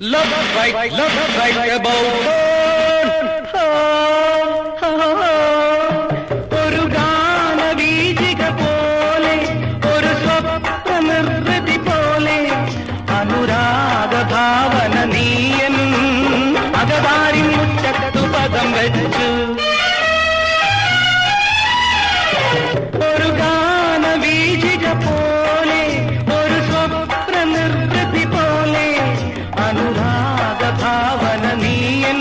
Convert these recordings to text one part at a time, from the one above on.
Love right about ഒരു ഗാനവീചിക പോലെ ഒരു സ്വപ്നനിർവൃതി പോലെ അനുരാഗ ഭാവന നീയൻ അകതാരി മുറ്റത്തു പദം വെച്ചു ഒരു ഗാനവീചിക പോലെ ഒരു സ്വപ്നനിർവൃതി പോലെ അനുരാഗ ഭാവന നീയൻ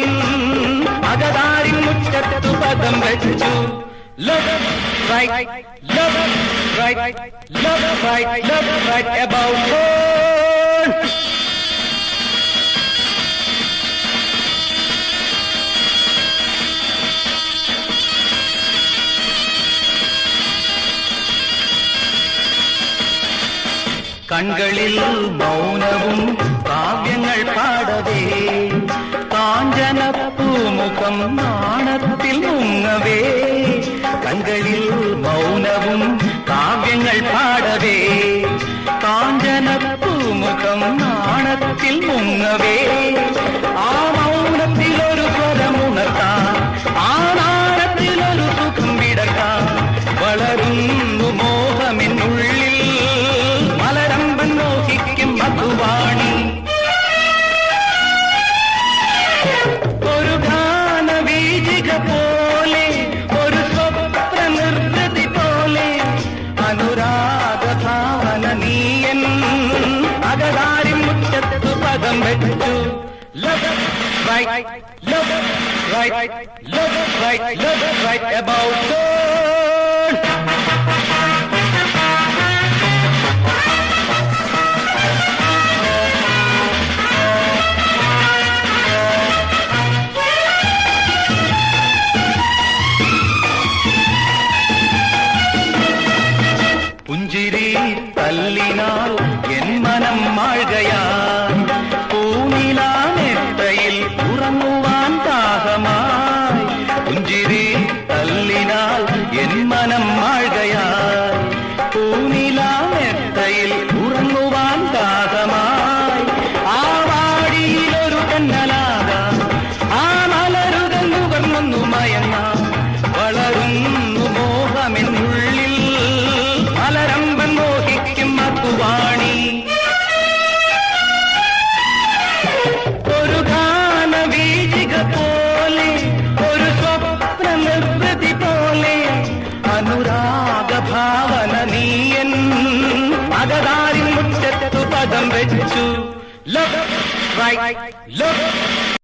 അകതാരി മുറ്റത്തു പദം വെച്ചു Love right about her. കൺകളിൽ മൗനവും കാവ്യങ്ങൾ പാടവേ കാഞ്ചനപ്പൂമുഖം നാണത്തിൽ മുങ്ങവേ കൺകളിൽ മൗനവും കാവ്യങ്ങൾ പാടവേ കാഞ്ചനപ്പൂമുഖം നാണത്തിൽ മുങ്ങവേ ആ മൗനത്തിലൊരു സ്വരമുണർത്താം ആ നാണത്തിലൊരു സുഖം വിടർത്താം വളരുന്നു മോഹമെന്നുള്ളിൽ മലരമ്പൻ മോഹിക്കും മധുവാണി ഒരു ഗാനവീചിക പോലെ ഒരു സ്വപ്നനിർവൃതി പോലെ അനുരാഗ ഭാവന നീയൻ അകതാരി മുറ്റത്തു പദം വെച്ചു Love right about her. പുഞ്ചിരി തല്ലിനാൽ എൻ മനം മാഴുകയായി പൂനിലാനെത്തയിൽ ഉറങ്ങുവാൻ ദാഹമായി പുഞ്ചിരി തല്ലിനാൽ എൻ മനം മാഴുകയായി പൂനിലാനെത്തയിൽ ഉറങ്ങുവാൻ ദാഹമായി ആ വാടിയിലൊരു കന്നലാകാം ആ മലരുകൾ നുകർന്നു മയങ്ങാം വളരുന്നു മോഹമെന്നുള്ളിൽ മലരമ്പൻ മോഹിക്കും മധുവാണി ഒരു ഗാനവീചിക പോലെ ഒരു സ്വപ്നനിർവൃതി പോലെ അനുരാഗ ഭാവന നീയൻ അകതാരി മുറ്റത്തു പദം വെച്ചു Love right